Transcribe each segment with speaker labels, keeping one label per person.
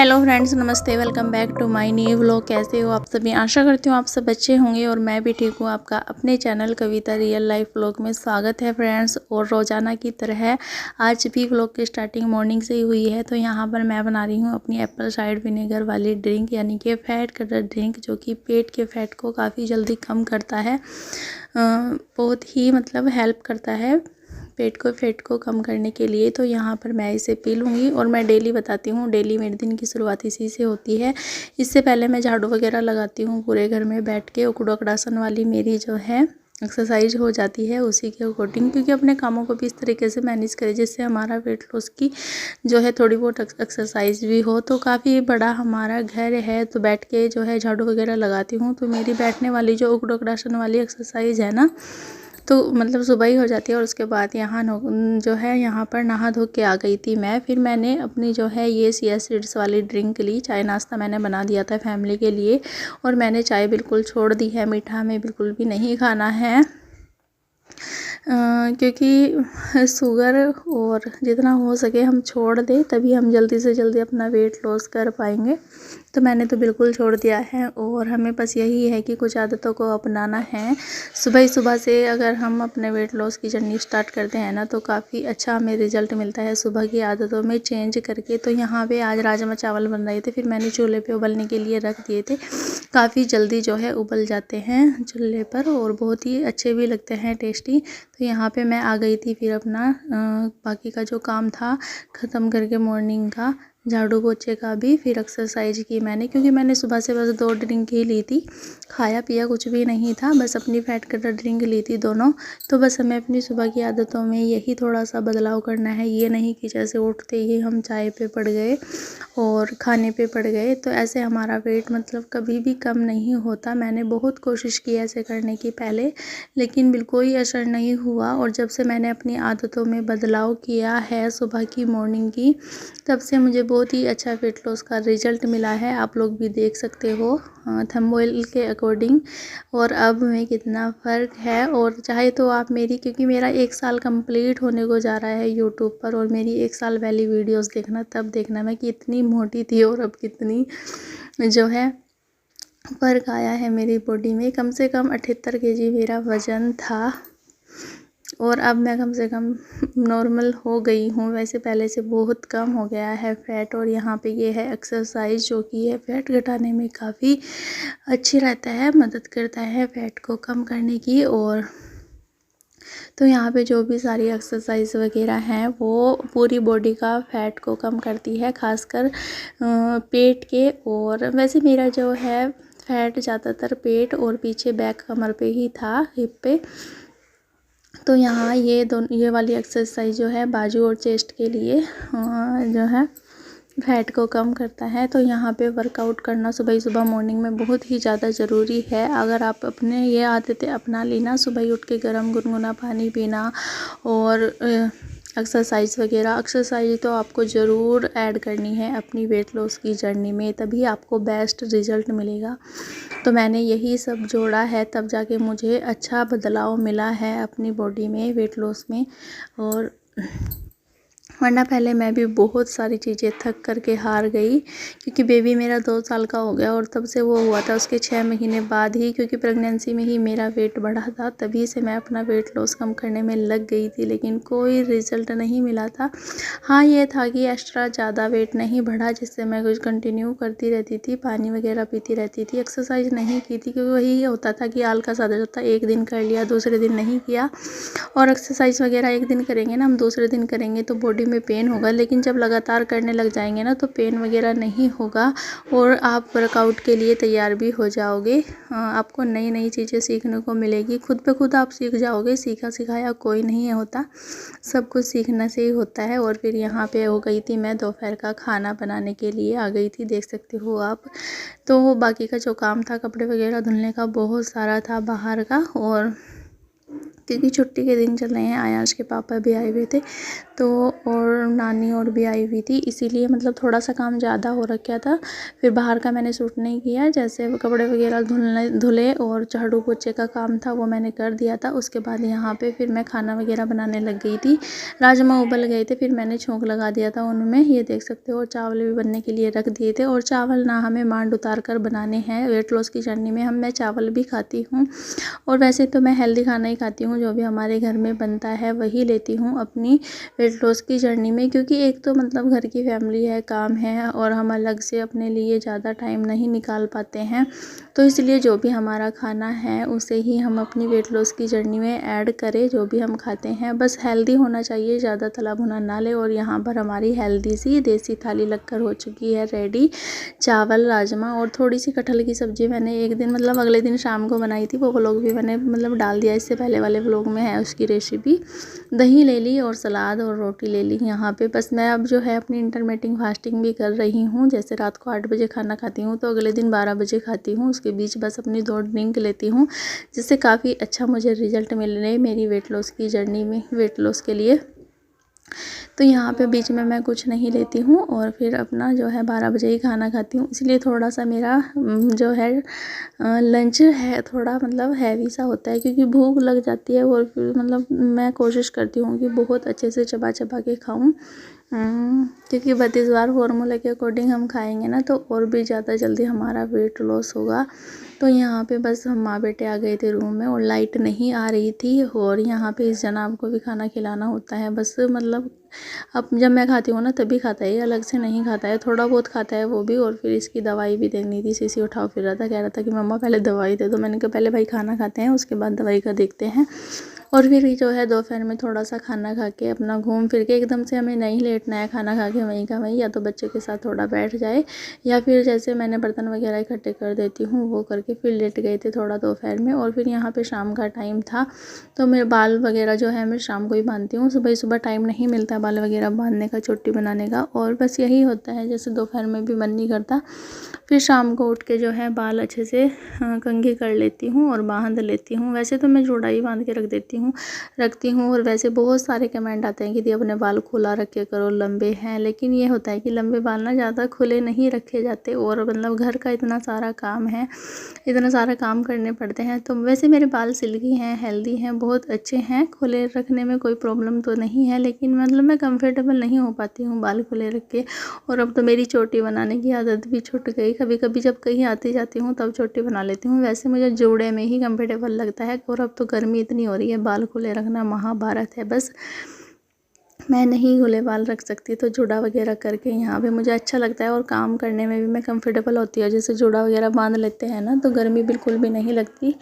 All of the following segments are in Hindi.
Speaker 1: हेलो फ्रेंड्स, नमस्ते। Welcome back to my new vlog. कैसे हो आप सभी? आशा करती हूँ आप सब अच्छे होंगे और मैं भी ठीक हूँ। आपका अपने चैनल कविता रियल लाइफ व्लॉग में स्वागत है फ्रेंड्स। और रोज़ाना की तरह आज भी व्लॉग की स्टार्टिंग मॉर्निंग से ही हुई है। तो यहाँ पर मैं बना रही हूँ अपनी एप्पल साइडर विनेगर वाली ड्रिंक, यानी कि फैट कटर ड्रिंक, जो कि पेट के फैट को काफ़ी जल्दी कम करता है। बहुत ही हेल्प करता है पेट को फैट को कम करने के लिए। तो यहाँ पर मैं इसे पी लूँगी और मैं डेली बताती हूँ, डेली मेरे दिन की शुरुआत इसी से होती है। इससे पहले मैं झाड़ू वगैरह लगाती हूँ पूरे घर में बैठ के। उकड़ासन वाली मेरी जो है एक्सरसाइज हो जाती है उसी के अकॉर्डिंग, क्योंकि अपने कामों को भी इस तरीके से मैनेज करें जिससे हमारा वेट लॉस की जो है थोड़ी बहुत एक्सरसाइज भी हो। तो काफ़ी बड़ा हमारा घर है, तो बैठ के जो है झाड़ू वगैरह लगाती हूँ। तो मेरी बैठने वाली जो उकड़ासन वाली एक्सरसाइज है ना, तो सुबह ही हो जाती है। और उसके बाद यहाँ जो है यहाँ पर नहा धो के आ गई थी मैं। फिर मैंने अपनी जो है ये चिया सीड्स वाली ड्रिंक ली। चाय नाश्ता मैंने बना दिया था फैमिली के लिए, और मैंने चाय बिल्कुल छोड़ दी है। मीठा हमें बिल्कुल भी नहीं खाना है, क्योंकि शुगर और जितना हो सके हम छोड़ दें, तभी हम जल्दी से जल्दी अपना वेट लॉस कर पाएंगे। तो मैंने तो बिल्कुल छोड़ दिया है। और हमें बस यही है कि कुछ आदतों को अपनाना है। सुबह से अगर हम अपने वेट लॉस की जर्नी स्टार्ट करते हैं ना, तो काफ़ी अच्छा हमें रिजल्ट मिलता है सुबह की आदतों में चेंज करके। तो यहाँ पे आज राजमा चावल बन रहे थे, फिर मैंने चूल्हे पे उबलने के लिए रख दिए थे। काफ़ी जल्दी जो है उबल जाते हैं चूल्हे पर और बहुत ही अच्छे भी लगते हैं, टेस्टी। तो यहाँ पे मैं आ गई थी फिर अपना बाकी का जो काम था ख़त्म करके, मॉर्निंग का झाड़ू पोछे का भी। फिर एक्सरसाइज की मैंने, क्योंकि मैंने सुबह से बस 2 ड्रिंक ही ली थी, खाया पिया कुछ भी नहीं था, बस अपनी फैट कटर ड्रिंक ली थी दोनों। तो बस हमें अपनी सुबह की आदतों में यही थोड़ा सा बदलाव करना है। ये नहीं कि जैसे उठते ही हम चाय पे पड़ गए और खाने पे पड़ गए, तो ऐसे हमारा वेट कभी भी कम नहीं होता। मैंने बहुत कोशिश की ऐसे करने की पहले, लेकिन बिल्कुल ही असर नहीं हुआ। और जब से मैंने अपनी आदतों में बदलाव किया है सुबह की मॉर्निंग की, तब से मुझे बहुत ही अच्छा वेट लॉस का रिजल्ट मिला है। आप लोग भी देख सकते हो थंबनेल के अकॉर्डिंग, और अब में कितना फ़र्क है। और चाहे तो आप मेरी, क्योंकि मेरा 1 साल कंप्लीट होने को जा रहा है यूट्यूब पर, और मेरी 1 साल वाली वीडियोस देखना, तब देखना मैं कितनी मोटी थी और अब कितनी जो है फ़र्क आया है मेरी बॉडी में। कम से कम 78 केजी मेरा वज़न था, और अब मैं कम से कम नॉर्मल हो गई हूँ। वैसे पहले से बहुत कम हो गया है फ़ैट। और यहाँ पे ये है एक्सरसाइज, जो कि है फ़ैट घटाने में काफ़ी अच्छी रहता है, मदद करता है फ़ैट को कम करने की। और तो यहाँ पे जो भी सारी एक्सरसाइज वगैरह हैं वो पूरी बॉडी का फ़ैट को कम करती है, खासकर पेट के। और वैसे मेरा जो है फ़ैट ज़्यादातर पेट और पीछे बैक कमर पे ही था, हिप पे। तो यहाँ ये वाली एक्सरसाइज जो है बाजू और चेस्ट के लिए जो है फैट को कम करता है। तो यहाँ पे वर्कआउट करना सुबह मॉर्निंग में बहुत ही ज़्यादा ज़रूरी है। अगर आप अपने ये आदतें अपना लेना, सुबह उठ के गर्म गुनगुना पानी पीना और एक्सरसाइज वगैरह, एक्सरसाइज तो आपको ज़रूर ऐड करनी है अपनी वेट लॉस की जर्नी में, तभी आपको बेस्ट रिज़ल्ट मिलेगा। तो मैंने यही सब जोड़ा है, तब जाके मुझे अच्छा बदलाव मिला है अपनी बॉडी में, वेट लॉस में। और वरना पहले मैं भी बहुत सारी चीज़ें थक करके हार गई, क्योंकि बेबी मेरा 2 साल का हो गया और तब से वो हुआ था उसके 6 महीने बाद ही, क्योंकि प्रेगनेंसी में ही मेरा वेट बढ़ा था। तभी से मैं अपना वेट लॉस कम करने में लग गई थी, लेकिन कोई रिज़ल्ट नहीं मिला था। हाँ, ये था कि एक्स्ट्रा ज़्यादा वेट नहीं बढ़ा, जिससे मैं कुछ कंटिन्यू करती रहती थी, पानी वगैरह पीती रहती थी। एक्सरसाइज नहीं की थी, क्योंकि वही होता था कि आलस आ जाता, एक दिन कर लिया दूसरे दिन नहीं किया। और एक्सरसाइज वगैरह एक दिन करेंगे ना हम, दूसरे दिन करेंगे तो बॉडी में पेन होगा, लेकिन जब लगातार करने लग जाएंगे ना, तो पेन वगैरह नहीं होगा और आप वर्कआउट के लिए तैयार भी हो जाओगे। आपको नई नई चीज़ें सीखने को मिलेगी, खुद पे खुद आप सीख जाओगे। सीखा सिखाया कोई नहीं होता, सब कुछ सीखने से ही होता है। और फिर यहाँ पे हो गई थी मैं दोपहर का खाना बनाने के लिए आ गई थी, देख सकते हो आप। तो बाकी का जो काम था, कपड़े वगैरह धुलने का बहुत सारा था बाहर का, और क्योंकि छुट्टी के दिन चल रहे हैं। आयांश के पापा भी आए हुए थे तो और नानी और भी आई हुई थी, इसीलिए मतलब थोड़ा सा काम ज़्यादा हो रखा था। फिर बाहर का मैंने शूट नहीं किया, जैसे कपड़े वगैरह धुले और झाड़ू पोछे का काम था वो मैंने कर दिया था। उसके बाद यहाँ पे फिर मैं खाना वगैरह बनाने लग गई थी। राजमा उबल गए थे, फिर मैंने छोंक लगा दिया था उनमें, ये देख सकते हो। और चावल भी बनने के लिए रख दिए थे। और चावल ना हमें मांड उतार कर बनाने हैं। वेट लॉस की जर्नी में मैं चावल भी खाती हूँ, और वैसे तो मैं हेल्दी खाना ही खाती हूँ, जो भी हमारे घर में बनता है वही लेती हूँ अपनी वेट लॉस की जर्नी में। क्योंकि एक तो मतलब घर की फैमिली है, काम है, और हम अलग से अपने लिए ज़्यादा टाइम नहीं निकाल पाते हैं, तो इसलिए जो भी हमारा खाना है उसे ही हम अपनी वेट लॉस की जर्नी में ऐड करें। जो भी हम खाते हैं बस हेल्दी होना चाहिए, ज़्यादा तला भुना ना ले। और यहाँ पर हमारी हेल्दी सी देसी थाली लगकर हो चुकी है रेडी। चावल, राजमा और थोड़ी सी कटहल की सब्ज़ी मैंने एक दिन मतलब अगले दिन शाम को बनाई थी, वो व्लॉग भी मैंने मतलब डाल दिया, इससे पहले वाले व्लॉग में है उसकी रेसिपी। दही ले ली और सलाद और रोटी ले ली यहाँ पे। बस मैं अब जो है अपनी इंटरमिटेंट फास्टिंग भी कर रही हूँ। जैसे रात को 8 बजे खाना खाती हूँ तो अगले दिन 12 बजे खाती हूँ। उसके बीच बस अपनी 2 ड्रिंक लेती हूँ, जिससे काफ़ी अच्छा मुझे रिजल्ट मिल रहे हैं मेरी वेट लॉस की जर्नी में, वेट लॉस के लिए। तो यहाँ पे बीच में मैं कुछ नहीं लेती हूँ, और फिर अपना जो है 12 बजे ही खाना खाती हूँ। इसलिए थोड़ा सा मेरा जो है लंच है थोड़ा मतलब हैवी सा होता है, क्योंकि भूख लग जाती है। और फिर मतलब मैं कोशिश करती हूँ कि बहुत अच्छे से चबा चबा के खाऊँ, क्योंकि 32 बार फार्मूला के अकॉर्डिंग हम खाएंगे ना तो और भी ज़्यादा जल्दी हमारा वेट लॉस होगा। तो यहाँ पे बस हम माँ बेटे आ गए थे रूम में, और लाइट नहीं आ रही थी। और यहाँ पे इस जनाब को भी खाना खिलाना होता है, बस मतलब अब जब मैं खाती हूँ ना तभी खाता है, ये अलग से नहीं खाता है, थोड़ा बहुत खाता है वो भी। और फिर इसकी दवाई भी देनी थी, शीशी उठाओ फिर रहा था, कह रहा था कि मम्मा पहले दवाई दे दो। मैंने कहा पहले भाई खाना खाते हैं उसके बाद दवाई का देखते हैं। और फिर जो है दोपहर में थोड़ा सा खाना खा के अपना घूम फिर के, एकदम से हमें नहीं लेटना है, खाना खा के वहीं का वहीं, या तो बच्चे के साथ थोड़ा बैठ जाए, या फिर जैसे मैंने बर्तन वगैरह इकट्ठे कर देती हूँ वो करके फिर लेट गए थे थोड़ा दोपहर में। और फिर यहाँ पे शाम का टाइम था, तो मेरे बाल वगैरह जो है मैं शाम को ही बांधती हूँ, सुबह सुबह टाइम नहीं मिलता बाल वगैरह बांधने का, चोटी बनाने का। और बस यही होता है, जैसे दोपहर में भी मन नहीं करता, फिर शाम को उठ के जो है बाल अच्छे से कंघी कर लेती हूँ और बांध लेती हूँ। वैसे तो मैं जोड़ा ही बांध के रखती हूँ। और वैसे बहुत सारे कमेंट आते हैं कि दी अपने बाल खुला रखे करो, लंबे हैं, लेकिन ये होता है कि लंबे बाल ना ज़्यादा खुले नहीं रखे जाते, और मतलब घर का इतना सारा काम है, इतना सारा काम करने पड़ते हैं। तो वैसे मेरे बाल सिल्की हैं, हेल्दी हैं, बहुत अच्छे हैं, खुले रखने में कोई प्रॉब्लम तो नहीं है, लेकिन मतलब मैं कंफर्टेबल नहीं हो पाती हूँ बाल खुले रख के। और अब तो मेरी चोटी बनाने की आदत भी छूट गई, कभी कभी जब कहीं आती जाती हूँ तब चोटी बना लेती हूँ। वैसे मुझे जोड़े में ही कंफर्टेबल लगता है, और अब तो गर्मी इतनी हो रही है, बाल खुले रखना महाभारत है। बस मैं नहीं खुले बाल रख सकती, तो जुड़ा वगैरह करके यहाँ पे मुझे अच्छा लगता है, और काम करने में भी मैं कंफर्टेबल होती हूँ। जैसे जुड़ा वगैरह बांध लेते हैं ना तो गर्मी बिल्कुल भी नहीं लगती।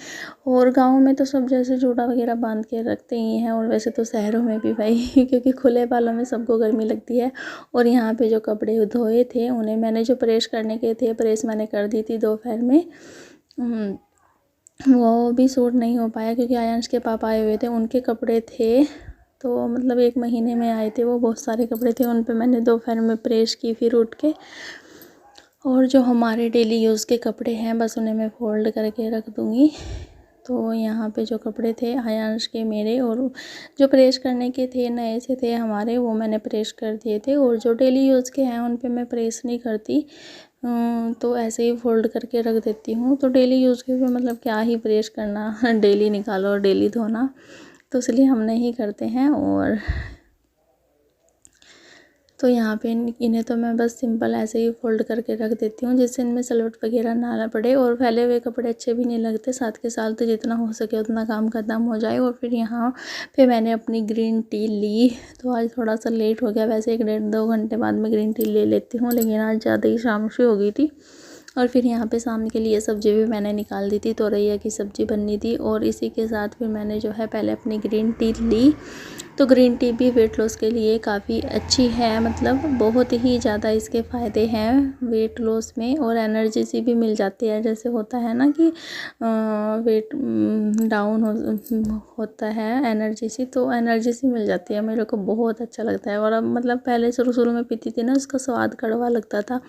Speaker 1: और गाँव में तो सब जैसे जुड़ा वगैरह बांध के रखते ही हैं, और वैसे तो शहरों में भी भाई क्योंकि खुले बालों में सबको गर्मी लगती है। और यहाँ पे जो कपड़े धोए थे उन्हें मैंने जो प्रेस करने के थे, प्रेस मैंने कर दी थी दोपहर में। वो भी सूट नहीं हो पाया, क्योंकि आयांश के पापा आए हुए थे, उनके कपड़े थे, तो मतलब 1 महीने में आए थे वो, बहुत सारे कपड़े थे, उन पे मैंने दोपहर में प्रेस की फिर उठ के। और जो हमारे डेली यूज़ के कपड़े हैं बस उन्हें मैं फोल्ड करके रख दूँगी। तो यहाँ पे जो कपड़े थे आयांश के, मेरे, और जो प्रेस करने के थे नए से थे हमारे, वो मैंने प्रेस कर दिए थे। और जो डेली यूज़ के हैं उन पे मैं प्रेस नहीं करती, तो ऐसे ही फोल्ड करके रख देती हूँ। तो डेली यूज़ के भी मतलब क्या ही प्रेस करना डेली निकालो और डेली धोना, तो इसलिए हम नहीं करते हैं। और तो यहाँ पे इन्हें तो मैं बस सिंपल ऐसे ही फोल्ड करके रख देती हूँ, जिससे इनमें सलवट वगैरह ना पड़े, और फैले हुए कपड़े अच्छे भी नहीं लगते साथ के साथ। तो जितना हो सके उतना काम खत्म हो जाए। और फिर यहाँ पे मैंने अपनी ग्रीन टी ली, तो आज थोड़ा सा लेट हो गया, वैसे 1-1.5-2 घंटे बाद में ग्रीन टी ले लेती हूँ, लेकिन आज ज़्यादा ही शाम से हो गई थी। और फिर यहाँ पे शाम के लिए सब्ज़ी भी मैंने निकाल दी थी, तोरैया की सब्ज़ी बननी थी, और इसी के साथ फिर मैंने जो है पहले अपनी ग्रीन टी ली। तो ग्रीन टी भी वेट लॉस के लिए काफ़ी अच्छी है, मतलब बहुत ही ज़्यादा इसके फ़ायदे हैं वेट लॉस में। और एनर्जी सी भी मिल जाती है, जैसे होता है ना कि वेट डाउन होता है एनर्जी सी, तो एनर्जी सी मिल जाती है। मेरे को बहुत अच्छा लगता है। और अब मतलब पहले शुरू में पीती थी ना, उसका स्वाद कड़वा लगता था,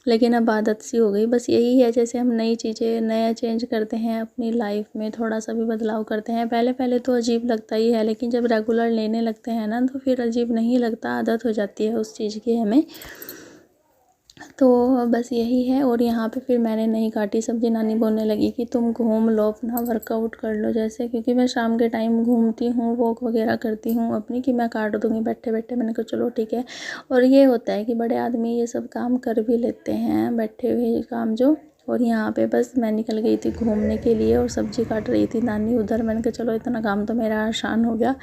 Speaker 1: लेकिन अब आदत सी हो गई। बस यही है, जैसे हम नई चीज़ें नया चेंज करते हैं अपनी लाइफ में, थोड़ा सा भी बदलाव करते हैं, पहले पहले तो अजीब लगता ही है, लेकिन जब रेगुलर लेने लगते हैं ना तो फिर अजीब नहीं लगता, आदत हो जाती है उस चीज़ की हमें। तो बस यही है। और यहाँ पे फिर मैंने नहीं काटी सब्ज़ी। नानी बोलने लगी कि तुम घूम लो, अपना वर्कआउट कर लो, जैसे क्योंकि मैं शाम के टाइम घूमती हूँ, वॉक वगैरह करती हूँ अपनी, कि मैं काट दूँगी बैठे बैठे। मैंने कहा चलो ठीक है। और ये होता है कि बड़े आदमी ये सब काम कर भी लेते हैं, बैठे हुए काम जो। और यहाँ पे बस मैं निकल गई थी घूमने के लिए और सब्ज़ी काट रही थी नानी उधर। मैंने कहा चलो इतना काम तो मेरा आसान हो गया,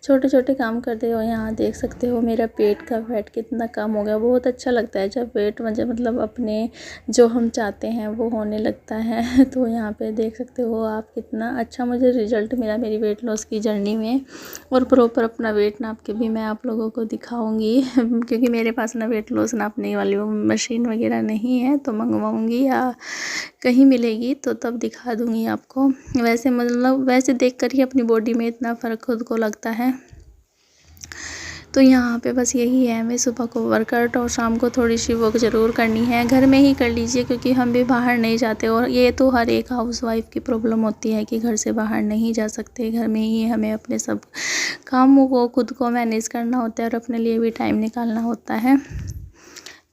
Speaker 1: छोटे छोटे काम करते हो। यहाँ देख सकते हो मेरा पेट का फैट कितना कम हो गया। बहुत अच्छा लगता है जब पेट मतलब अपने जो हम चाहते हैं वो होने लगता है। तो यहाँ पे देख सकते हो आप कितना अच्छा मुझे रिजल्ट मिला मेरी वेट लॉस की जर्नी में। और प्रॉपर अपना वेट नाप के भी मैं आप लोगों को दिखाऊंगी क्योंकि मेरे पास ना वेट लॉस नापने वाली वो मशीन वगैरह नहीं है, तो मंगवाऊंगी या कहीं मिलेगी तो तब दिखा दूंगी आपको। वैसे मतलब वैसे देख कर ही अपनी बॉडी में इतना फ़र्क खुद को लगता है। तो यहाँ पे बस यही है, हमें सुबह को वर्कआउट और शाम को थोड़ी सी वॉक ज़रूर करनी है। घर में ही कर लीजिए क्योंकि हम भी बाहर नहीं जाते, और ये तो हर एक हाउसवाइफ की प्रॉब्लम होती है कि घर से बाहर नहीं जा सकते, घर में ही हमें अपने सब कामों को खुद को मैनेज करना होता है और अपने लिए भी टाइम निकालना होता है।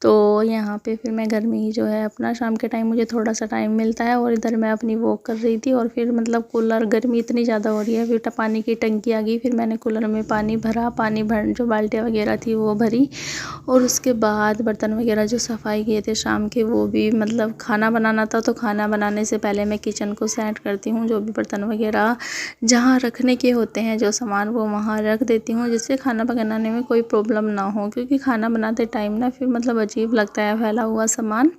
Speaker 1: तो यहाँ पे फिर मैं घर में ही जो है अपना शाम के टाइम मुझे थोड़ा सा टाइम मिलता है, और इधर मैं अपनी वॉक कर रही थी। और फिर मतलब कूलर, गर्मी इतनी ज़्यादा हो रही है, फिर पानी की टंकी आ गई, फिर मैंने कूलर में पानी भरा, पानी भर जो बाल्टियाँ वगैरह थी वो भरी। और उसके बाद बर्तन वगैरह जो सफाई किए थे शाम के वो भी, मतलब खाना बनाना था तो खाना बनाने से पहले मैं किचन को सेट करती हूँ, जो भी बर्तन वगैरह जहाँ रखने के होते हैं जो सामान वो वहाँ रख देती हूँ, जिससे खाना बनाने में कोई प्रॉब्लम ना हो। क्योंकि खाना बनाते टाइम ना फिर मतलब अजीब लगता है फैला हुआ सामान,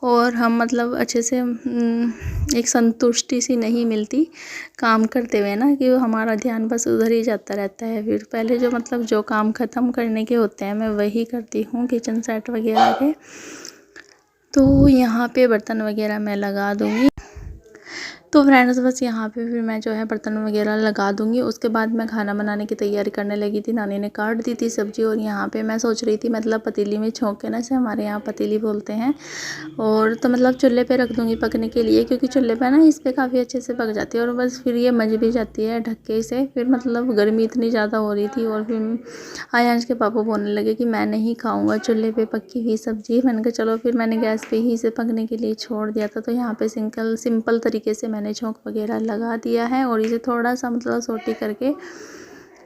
Speaker 1: और हम मतलब अच्छे से एक संतुष्टि सी नहीं मिलती काम करते हुए ना, कि हमारा ध्यान बस उधर ही जाता रहता है। फिर पहले जो मतलब जो काम ख़त्म करने के होते हैं मैं वही करती हूँ किचन सेट वगैरह के। तो यहाँ पे बर्तन वगैरह मैं लगा दूँगी। तो फ्रेंड्स बस यहाँ पे फिर मैं जो है बर्तन वगैरह लगा दूँगी। उसके बाद मैं खाना बनाने की तैयारी करने लगी थी। नानी ने काट दी थी सब्ज़ी, और यहाँ पे मैं सोच रही थी मतलब पतीली में छोंक के ना, से हमारे यहाँ पतीली बोलते हैं, और तो मतलब चूल्हे पे रख दूँगी पकने के लिए, क्योंकि चूल्हे पे ना इस पर काफ़ी अच्छे से पक जाती है। और बस फिर ये मज़ भी जाती है ढक्के से। फिर मतलब गर्मी इतनी ज़्यादा हो रही थी, और फिर आयांश के पापा बोलने लगे कि मैं नहीं खाऊँगा चूल्हे पे पकी हुई सब्ज़ी। मैंने कहा चलो, फिर मैंने गैस पे ही इसे पकने के लिए छोड़ दिया था। तो यहाँ पे सिंपल तरीके से मैंने छोंक वगैरह लगा दिया है, और इसे थोड़ा सा मतलब सोटी करके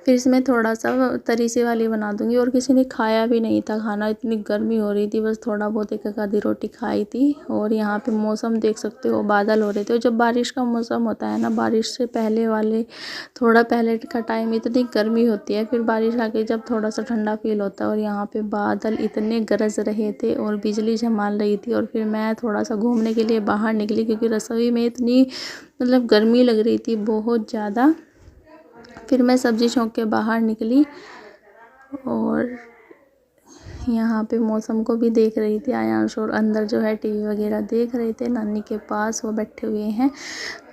Speaker 1: फिर इसमें थोड़ा सा तरी सी वाली बना दूंगी। और किसी ने खाया भी नहीं था खाना, इतनी गर्मी हो रही थी, बस थोड़ा बहुत एक आधी रोटी खाई थी। और यहाँ पे मौसम देख सकते हो, बादल हो रहे थे। और जब बारिश का मौसम होता है ना, बारिश से पहले वाले थोड़ा पहले का टाइम इतनी गर्मी होती है, फिर बारिश आके जब थोड़ा सा ठंडा फील होता है। और यहाँ पे बादल इतने गरज रहे थे और बिजली झमाल रही थी। और फिर मैं थोड़ा सा घूमने के लिए बाहर निकली, क्योंकि रसोई में इतनी मतलब गर्मी लग रही थी बहुत ज़्यादा। फिर मैं सब्ज़ी छोंक के बाहर निकली, और यहाँ पे मौसम को भी देख रही थी आयांश, और अंदर जो है टीवी वगैरह देख रहे थे नानी के पास, वो बैठे हुए हैं।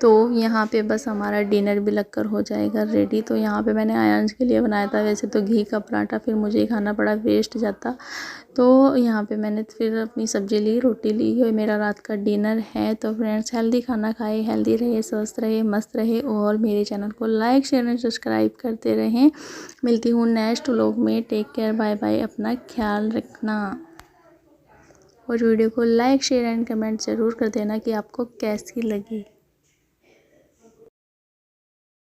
Speaker 1: तो यहाँ पे बस हमारा डिनर भी लगकर हो जाएगा रेडी। तो यहाँ पे मैंने आयांश के लिए बनाया था वैसे तो घी का पराठा, फिर मुझे ही खाना पड़ा, वेस्ट जाता। तो यहाँ पे मैंने फिर अपनी सब्ज़ी ली, रोटी ली, ये मेरा रात का डिनर है। तो फ्रेंड्स हेल्दी खाना खाए, हेल्दी रहे, स्वस्थ रहे, मस्त रहे, और मेरे चैनल को लाइक शेयर एंड सब्सक्राइब करते रहें। मिलती हूँ नेक्स्ट व्लॉग में। टेक केयर, बाय बाय, अपना ख्याल रखना। और वीडियो को लाइक शेयर एंड कमेंट ज़रूर कर देना कि आपको कैसी लगी।